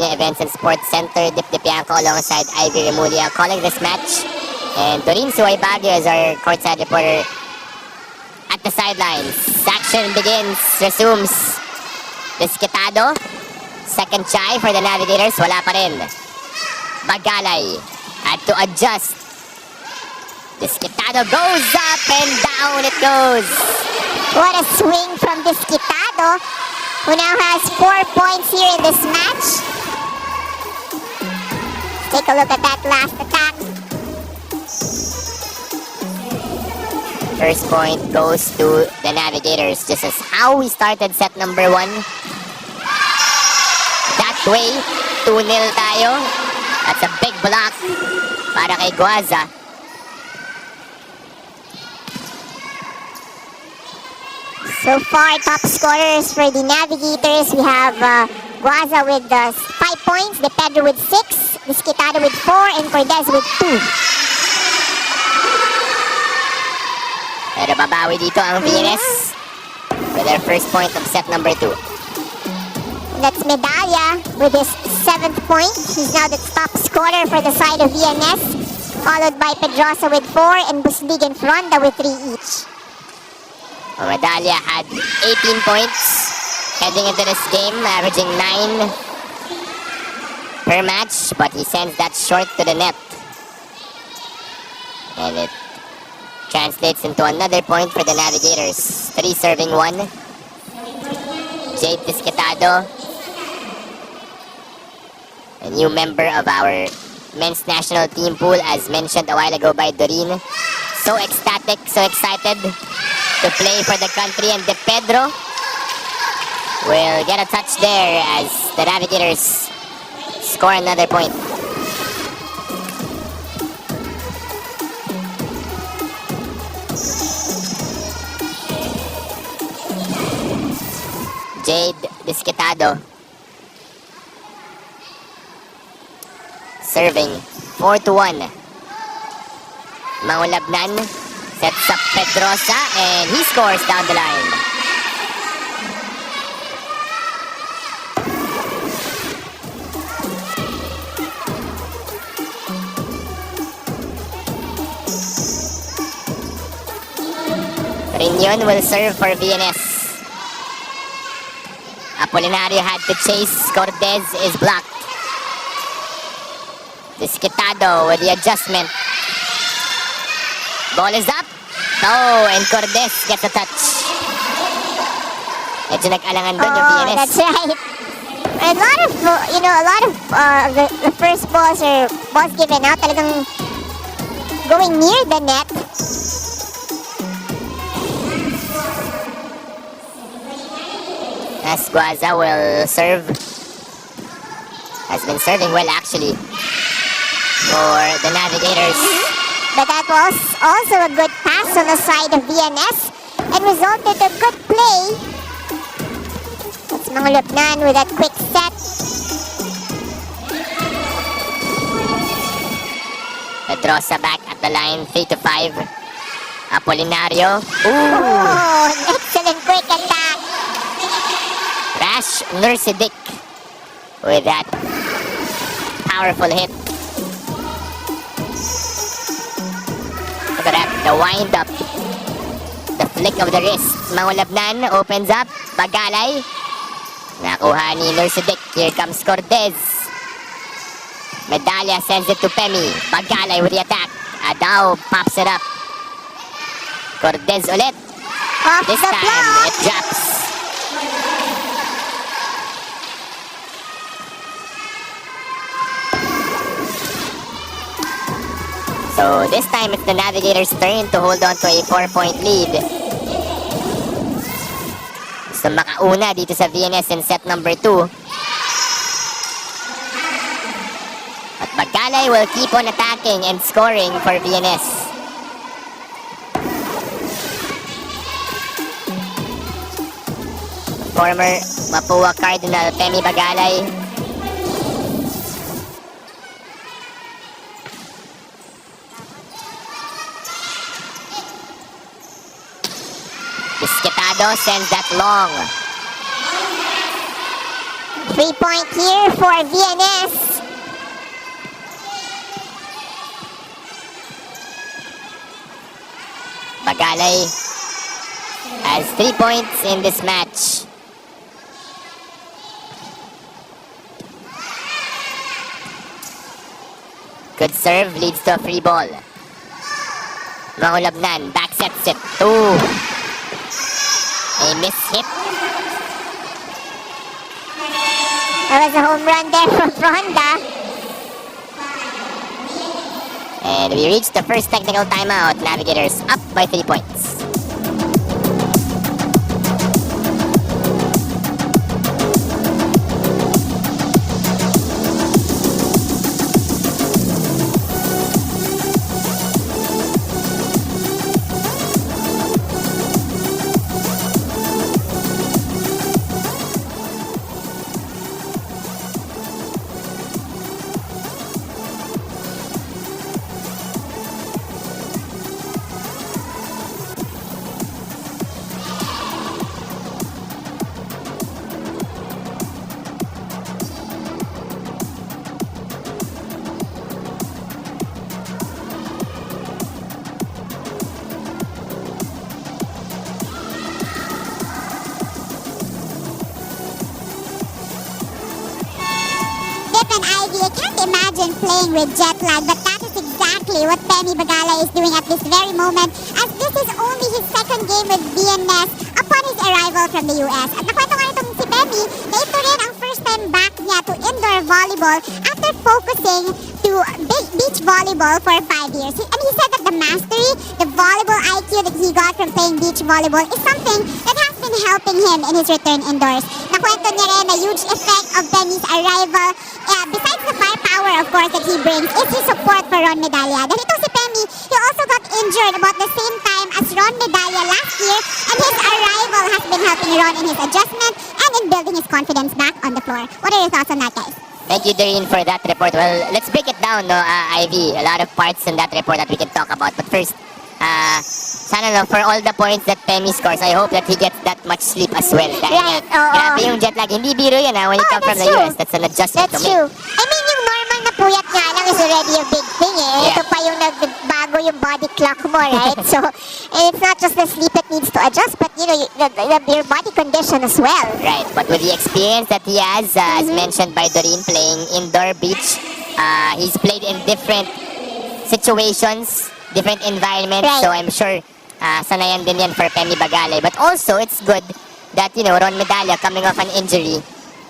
Events and Sports Center. Dip Dipianco alongside Ivy Remulia calling this match. And Dorin Suay Baguio is our courtside reporter at the sidelines. Action begins, resumes. Desquitado. Second try for the Navigators. Wala pa rin. Bagalay had to adjust. Desquitado goes up and down it goes. What a swing from Desquitado, who now has 4 points here in this match. Take a look at that last attack. First point goes to the Navigators, just as how we started set number 1. That way, 2-0 tayo. That's a big block para kay Guaza. So far, top scorers for the Navigators. We have Guaza with 5 points, De Pedro with 6, Desquitado with 4, and Cortez with 2. Pero babawi dito ang VNS with their first point of set number 2. That's Medalla with his 7th point. He's now the top scorer for the side of VNS, followed by Pedrosa with 4 and Buslig and Fronda with 3 each. Medalla had 18 points heading into this game, averaging 9 per match, but he sends that short to the net. And it translates into another point for the Navigators. 3 serving 1. Jade Desquitado, a new member of our men's national team pool, as mentioned a while ago by Doreen. So ecstatic, so excited to play for the country, and De Pedro will get a touch there as the Navigators score another point. Jade Desquitado serving 4-1. Maulabnan sets up Pedrosa and he scores down the line. Riñon will serve for VNS. Apolinario had to chase. Cortez is blocked. Desquitado with the adjustment. Ball is up. Oh, and Cortez gets a touch. Medyo nag-alangan doon yung VNS. That's right. A lot of the first balls or balls given out talagang going near the net. As Guaza will serve. Has been serving well actually for the Navigators. But that was also a good pass on the side of VNS and resulted in a good play. That's Maulabnan with that quick set. Pedrosa back at the line, 3-5. Apolinario. Ooh! Oh, excellent quick attack. Rash Nursidik with that powerful hit. Look at that, the wind up. The flick of the wrist. Maulabnan opens up. Bagalay. Nakuha ni Nursidik. Here comes Cortez. Medalla sends it to Pemi. Bagalay with the attack. Adao pops it up. Cortez ulit. Off This the time, block. it drops. So this time it's the Navigators' turn to hold on to a 4-point lead. So makauna dito sa VNS in set number 2. But Bagalay will keep on attacking and scoring for VNS. Former Mapua Cardinal Pemi Bagalay. Desquitado sends that long. 3-point here for VNS. Bagalay has 3 points in this match. Good serve leads to a free ball. Mahulabnan, back sets it. Ooh. A miss hit. That was a home run there from Ronda. And we reached the first technical timeout. Navigators up by 3 points. And Ivy, I can't imagine playing with jet lag, but that is exactly what Penny Bagala is doing at this very moment, as this is only his second game with VNS upon his arrival from the US. At nakwento nga itong si Penny na ito rin ang first time back niya to indoor volleyball after focusing to beach volleyball for 5 years. And he said that the mastery, the volleyball IQ that he got from playing beach volleyball is something that has been helping him in his return indoors. Nakwento niya rin na huge effect of Penny's arrival, besides the firepower, of course, that he brings, is his support for Ron Medalla. Dahil itong si Penny, he also got injured about the same time as Ron Medalla last year, and his arrival has been helping Ron in his adjustment and in building his confidence back on the floor. What are your thoughts on that, guys? Thank you, Doreen, for that report. Well, let's break it down, no, Ivy. A lot of parts in that report that we can talk about. But first, sana no, for all the points that Penny scores, I hope that he gets that much sleep as well. Dahil Right, oo. grabe yung jet lag. Hindi biro yan when you come from that's the true. US. That's an adjustment That's to make. true. I mean, yung normal na puyat nga lang is already a big thing eh. Yeah. Ito pa yung nagbago yung body clock mo, right? So, and it's not just the sleep that needs to adjust, but you know, your body condition as well. Right, but with the experience that he has, as mentioned by Doreen, playing indoor beach, he's played in different situations, different environments, Right. so I'm sure sanayan din yan for Penny Bagale. But also, it's good that, you know, Ron Medalla coming off an injury,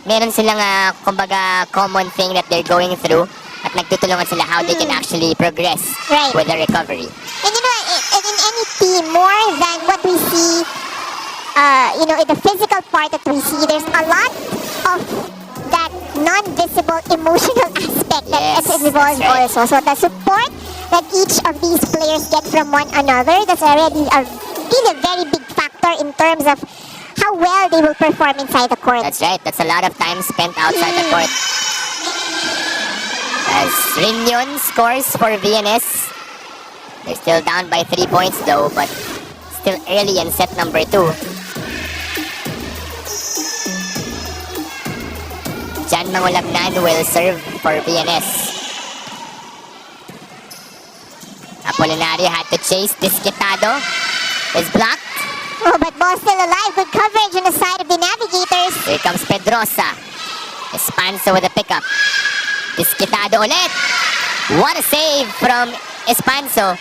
meron silang, kumbaga, common thing that they're going through at nagtutulungan sila how they can actually progress Right. with the recovery. And you know, in any team, more than what we see, you know, in the physical part that we see, there's a lot of that non-visible emotional aspect that Yes, is involved that's right. also. So the support that each of these players get from one another, that's already a really very big factor in terms of how well they will perform inside the court. That's right. That's a lot of time spent outside the court. As Rinion scores for VNS. They're still down by 3 points though, but still early in set number 2. Jan Mangulabnan will serve for VNS. Apolinario had to chase. Disquitado is blocked. Oh, but ball still alive. Good coverage on the side of the Navigators. Here comes Pedrosa. Espanso with a pickup. Disquitado ulit. What a save from Espanso.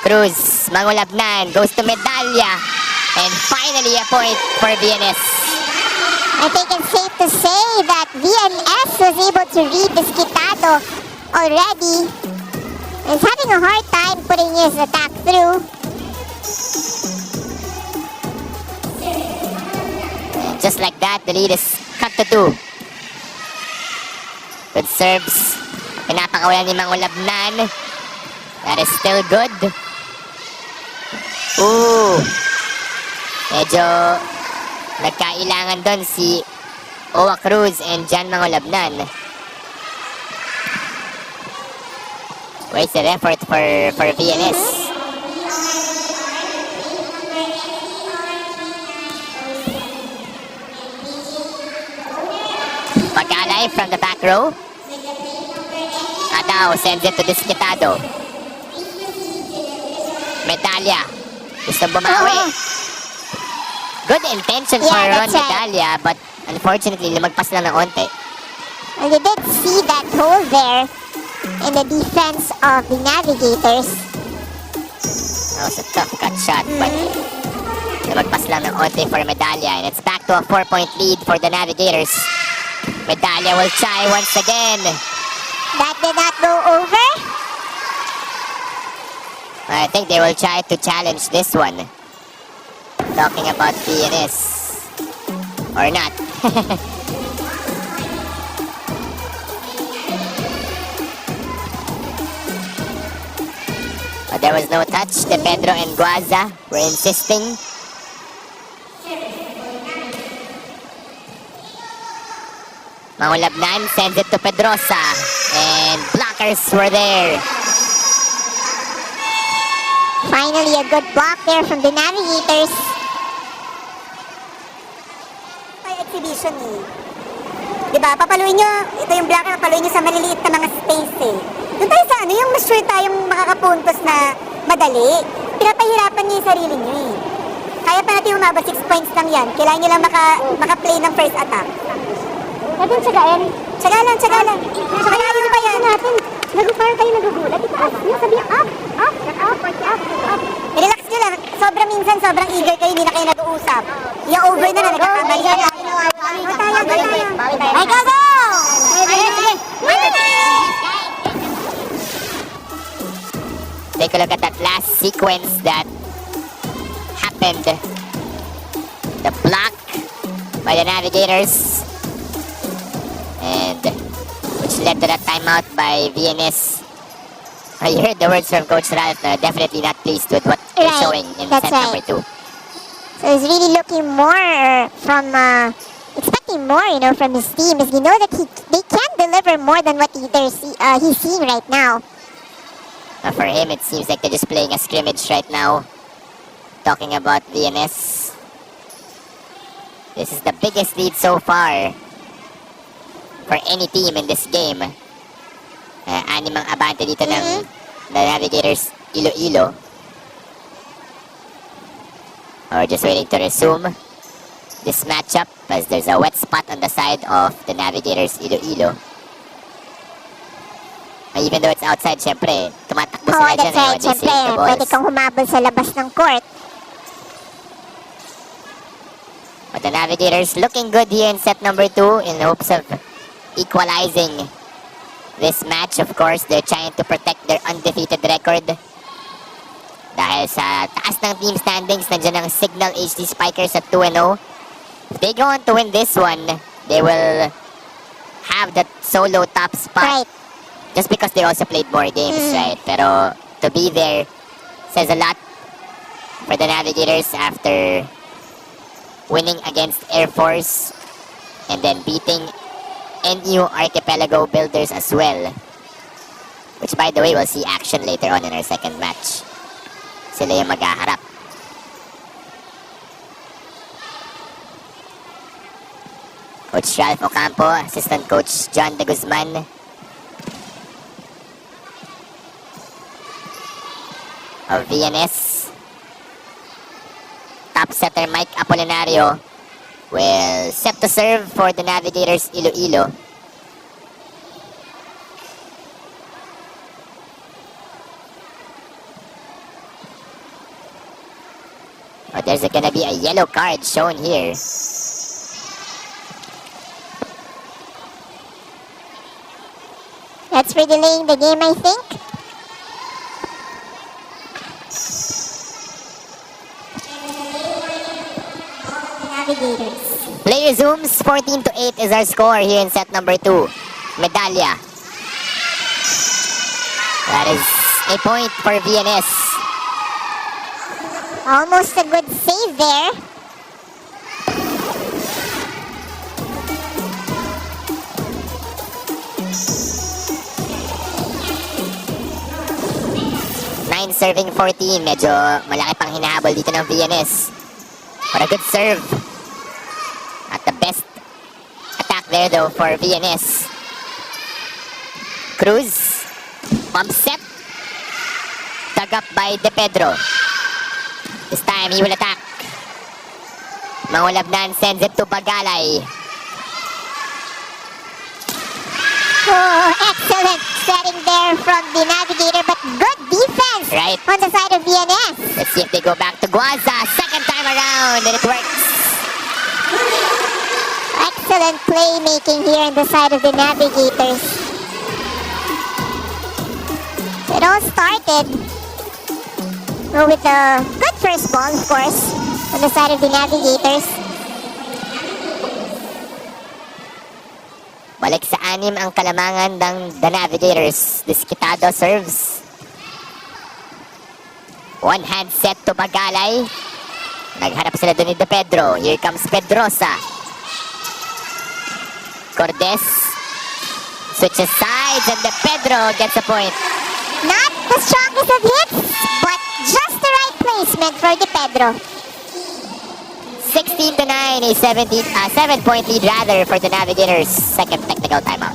Cruz, Mangulabnan, goes to Medalla. And finally a point for VNS. I think it's safe to say that VNS was able to read Disquitado already. He's having a hard time putting his attack through. And just like that, the lead is cut to 2. Good serves. Pinapakawalan ni Mangulabnan. That is still good. Ooh. Medyo nagkailangan doon si Owa Cruz and Jan Mangulabnan. Wasted effort for VNS. Chai from the back row. Adao sends it to Disquitado. Medalya. Gusto bumawi. Good intention for Ron that's right. Medalya, but unfortunately, lumagpas lang ng onte. Well, you did see that hole there in the defense of the Navigators. That was a tough cut shot, but lumagpas lang ng onte for Medalya, and it's back to a 4-point lead for the Navigators. Medalya will try once again. That did not go over. I think they will try to challenge this one. Talking about VNS. Or not. But there was no touch. De Pedro and Guaza were insisting. Mangulabnan sends it to Pedrosa. And blockers were there. Finally, a good block there from the Navigators. May exhibition eh. Diba, papaluin nyo, ito yung blocker, papaluin nyo sa maliliit na mga space eh. Doon tayo sa ano, yung mas sure tayong makakapuntos na madali. Pinapahirapan nyo yung sarili nyo eh. Kaya pa natin umabot 6 points lang yan. Kailangan nyo lang maka-play ng first attack. Natin tsagain. Tsaga lang, tsaga lang. Tsagain nyo pa yan. Parang tayo nagugulat. Itaas nyo, sabi up, up, up, up. Relax nyo lang. Sobrang minsan, sobrang eager kayo, hindi na kayo nag-uusap. Yung over na nagkakamali ka na. Go tayo, go tayo. Ay, go, go! Take a look at that last sequence that happened. The block by the Navigators. And which led to that timeout by VNS. You heard the words from Coach Ralph. Definitely not pleased with what they're Right, showing in that's set number 2. So he's really looking more from, expecting more, from his team. As you know that they can deliver more than what he's seeing right now. For him, it seems like they're just playing a scrimmage right now. Talking about VNS. This is the biggest lead so far for any team in this game. Animang abante dito ng the Navigators Iloilo. Or just waiting to resume this matchup as there's a wet spot on the side of the Navigators Iloilo. Even though it's outside, syempre, tumatakbo Oh, sila that's dyan right. when they save Siyempre, the pwede balls. kang humabol sa labas ng court. But the Navigators looking good here in set number 2 in hopes of equalizing this match. Of course, they're trying to protect their undefeated record. Dahil sa taas ng team standings, nandiyan ang Signal HD Spikers at 2-0. If they go on to win this one, they will have that solo top spot. Right. Just because they also played more games, right? Pero to be there says a lot for the Navigators after winning against Air Force and then beating NU Archipelago Builders as well. Which, by the way, we'll see action later on in our second match. Sila yung maghaharap. Coach Ralph Ocampo, assistant coach John De Guzman. Of VNS. Top setter Mike Apolinario will set to serve for the Navigators Iloilo. Oh, there's gonna be a yellow card shown here. That's for delaying the game, I think. Navigators. Play resumes. 14-8 is our score here in set number 2. Medalya. That is a point for VNS. Almost a good save there. Nine serving 14. Medyo malaki pang hinahabol dito ng VNS. For a good serve. At the best attack there though for VNS. Cruz. Pump set. Dug up by De Pedro. This time he will attack. Mangulabnan sends it to Bagalay. Oh, excellent setting there from the Navigator, but good defense Right. on the side of VNS. Let's see if they go back to Guaza. Second time around and it works. Excellent playmaking here on the side of the Navigators. It all started with a good first ball, of course, on the side of the Navigators. Balik sa anim ang kalamangan ng The Navigators. Diskitado serves. One hand set to Bagalay. Nagharap sila doon ni De Pedro. Here comes Pedrosa. Cordes. Switches sides and De Pedro gets a point. Not the strongest of hits, but just the right placement for De Pedro. 16-9, a 7-point lead rather for the Navigators. Second technical timeout.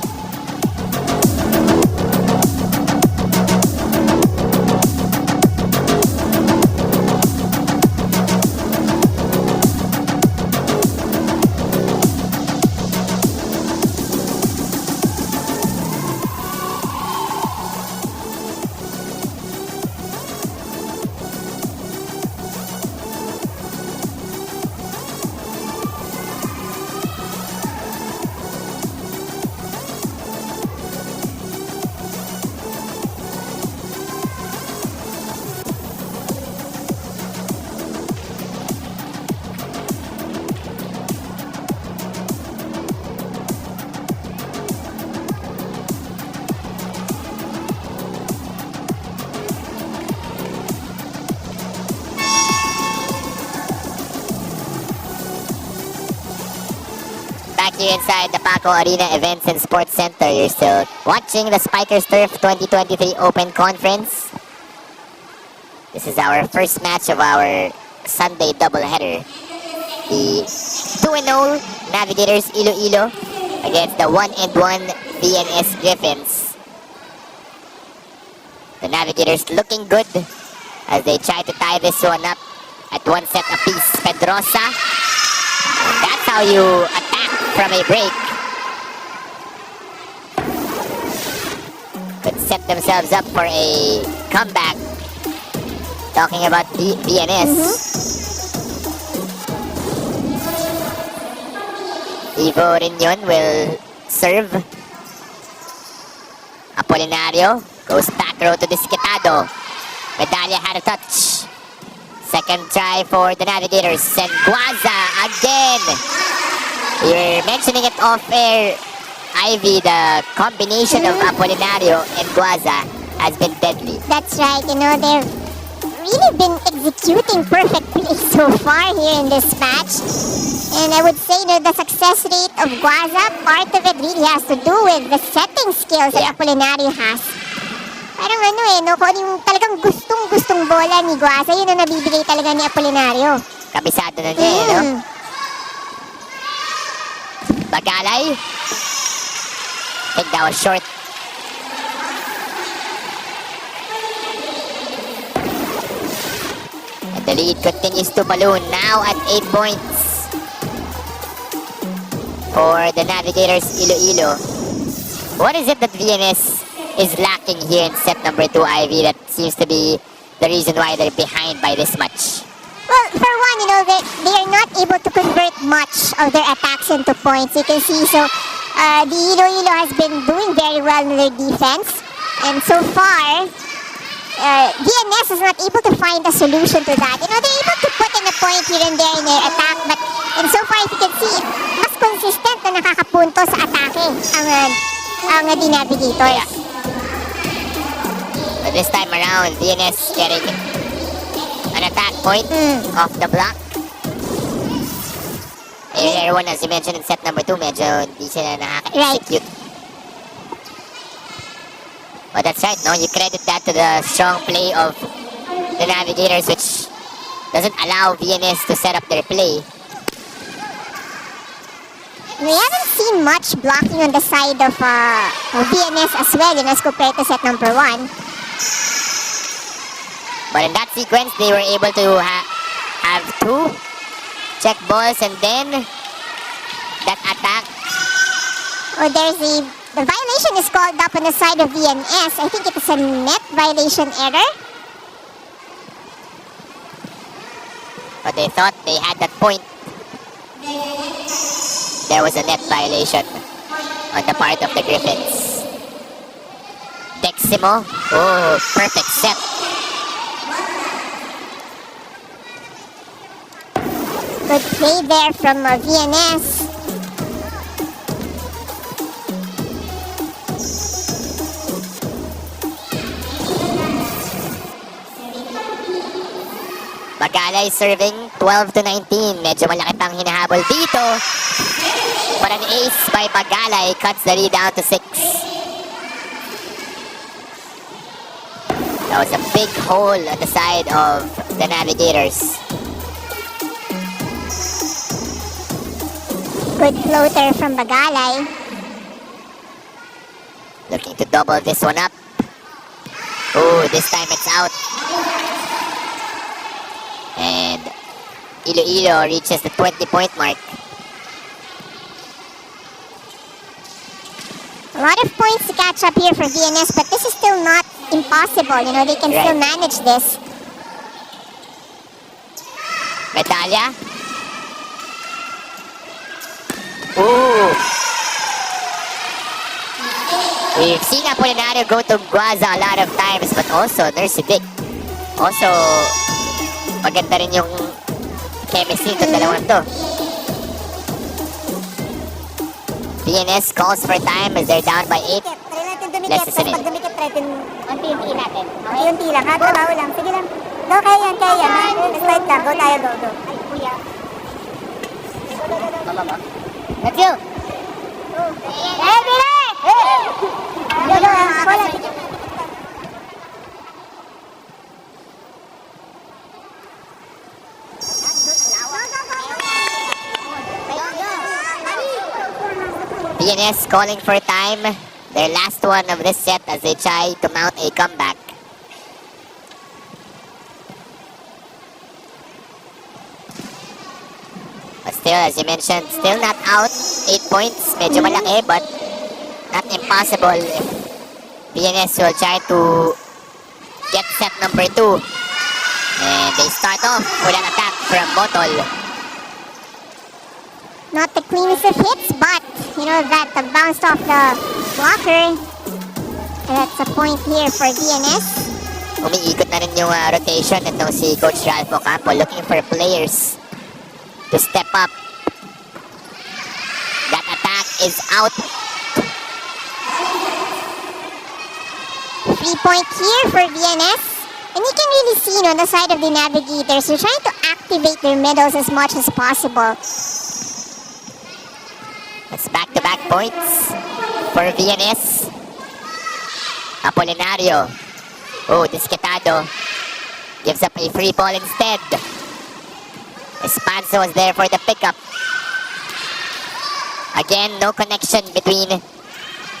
Back here inside the Paco Arena Events and Sports Center, you're still watching the Spikers Turf 2023 Open Conference. This is our first match of our Sunday doubleheader. The 2-0 Navigators Iloilo against the 1-1 VNS Griffins. The Navigators looking good as they try to tie this one up at one set apiece. Pedrosa. And that's how you attack from a break. Could set themselves up for a comeback. Talking about the VNS. Ivo Riñon will serve. Apolinario goes back row to Disquitado. Medalla had a touch. Second try for the Navigators. And Guaza again. You're mentioning it off air, Ivy. The combination of Apolinario and Guaza has been deadly. That's right, you know, they've really been executing perfectly so far here in this match. And I would say that the success rate of Guaza, part of it really has to do with the setting skills that Apolinario has. Parang ano no, kung yung talagang gustong-gustong bola ni Guaza, yun ang nabibigay talaga ni Apolinario. Kabisado na niya, no? Bagalay. I think that was short. And the lead continues to balloon, now at 8 points for the Navigators Iloilo. What is it that VNS is lacking here in set number 2, Ivy, that seems to be the reason why they're behind by this much? Well, for one, you know, they are not able to convert much of their attacks into points. You can see, so the Iloilo has been doing very well in their defense. And so far, VNS is not able to find a solution to that. You know, they're able to put in a point here and there in their attack. And so far, if you can see, mas consistent na nakakapunto sa atake ang the Navigators. But this time around, VNS getting an attack point off the block. Everyone, as you mentioned in set number 2, medyo hindi sila nakaka-execute. But that's right, no? You credit that to the strong play of the Navigators, which doesn't allow VNS to set up their play. We haven't seen much blocking on the side of VNS as well, as compared to set number 1. But in that sequence, they were able to have 2 check balls, and then that attack. Oh, the violation is called up on the side of VNS. I think it is a net violation error. But they thought they had that point. There was a net violation on the part of the Griffins. Deximo. Oh, perfect set. Good play there from VNS. Bagala is serving 12 to 19. Medyo malaki pang hinahabol dito. But an ace by Bagala cuts the lead down to 6. That was a big hole on the side of the Navigators. Good floater from Bagalay. Looking to double this one up. Oh, this time it's out. And Iloilo reaches the 20-point mark. A lot of points to catch up here for VNS, but this is still not impossible. They can still manage this. Medalya. Ooh. We've seen Apolinario go to Guaza a lot of times, but also Nersidic. Also, maganda rin yung chemistry ng dalawang to. VNS calls for time as they're down by 8. Try natin dumikit. Less Tapos than pag dumikit, try natin Unti-unti natin. unti-unti lang. Ha? Trabaho lang. Sige lang. Go, kaya yan, kaya yan. Start lang. Go tayo, go. Ay, kuya. Let's go! Eh, bilis! Go, go. Wala. VNS calling for time. Their last one of this set as they try to mount a comeback. But still, as you mentioned, still not out. 8 points. Medyo malaki, but not impossible if VNS will try to get set number 2. And they start off with an attack from Botol. Not the cleanest of hits, but that bounced off the blocker. That's a point here for VNS. Umiikot na rin yung rotation itong si Coach Ralph Ocampo, looking for players to step up. That attack is out. 3-point here for VNS. And you can really see on the side of the Navigators, they're trying to activate their middles as much as possible. It's back-to-back points for VNS. Apolinario. Oh, Disquetado gives up a free ball instead. Espanso was there for the pickup. Again, no connection between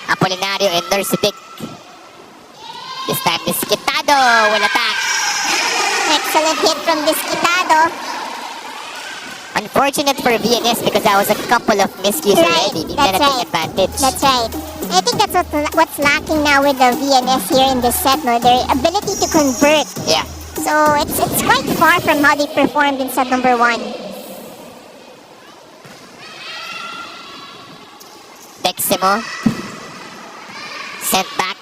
Apolinario and Nersidic. This time, Disquetado will attack. Excellent hit from Disquetado. Unfortunate for VNS because that was a couple of miscues already. They didn't take advantage. That's right. I think that's what's lacking now with the VNS here in this set, their ability to convert. Yeah. So it's quite far from how they performed in set number 1. Deximo. Sent back.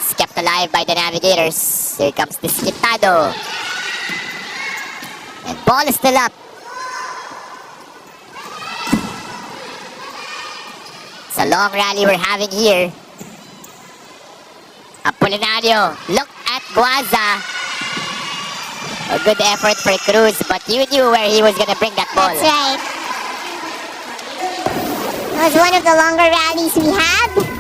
It's kept alive by the Navigators. Here comes Disquetado. And ball is still up. It's a long rally we're having here. Apolinario, look at Guaza. A good effort for Cruz, but you knew where he was gonna bring that ball. That's right. It was one of the longer rallies we had.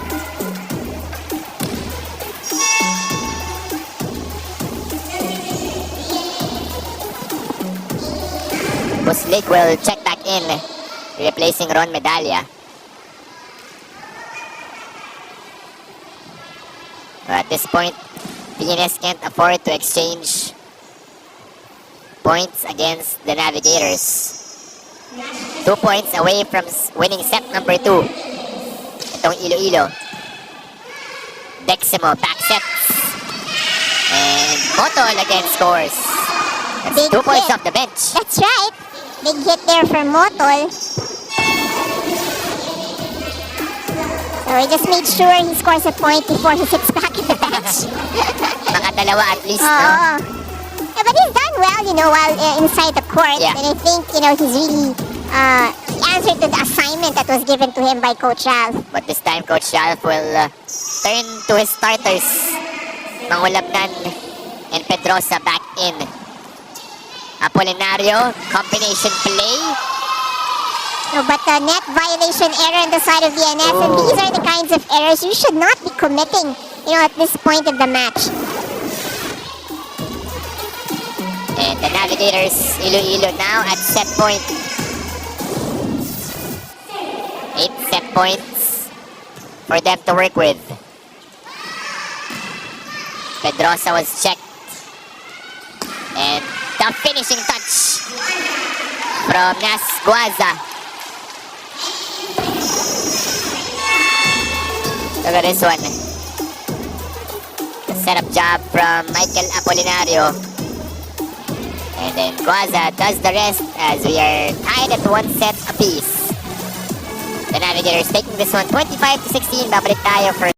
Buslig will check back in, replacing Ron Medalla. At this point, VNS can't afford to exchange points against the Navigators. 2 points away from winning set number 2. Itong Iloilo. Deximo back sets. And Motol again scores. That's Big 2 points hit. off the bench. That's right. Big hit there for Motol. So he just made sure he scores a point before he sits back in the bench. Mga dalawa at least, no? Oo. Yeah, but he's done well, while inside the court. Yeah. And I think, he's really he answered to the assignment that was given to him by Coach Ralph. But this time, Coach Ralph will turn to his starters. Mangulabnan and Pedrosa back in. Apolinario, combination play. No, but the net violation error on the side of VNS, and these are the kinds of errors you should not be committing, at this point of the match. And the Navigators, Iloilo now at set point. 8 set points for them to work with. Pedrosa was checked. And the finishing touch from Nas Guaza. Look at this one. The setup job from Michael Apolinario. And then Guaza does the rest as we are tied at 1 set apiece. The Navigators taking this one 25-16. Babalik tayo for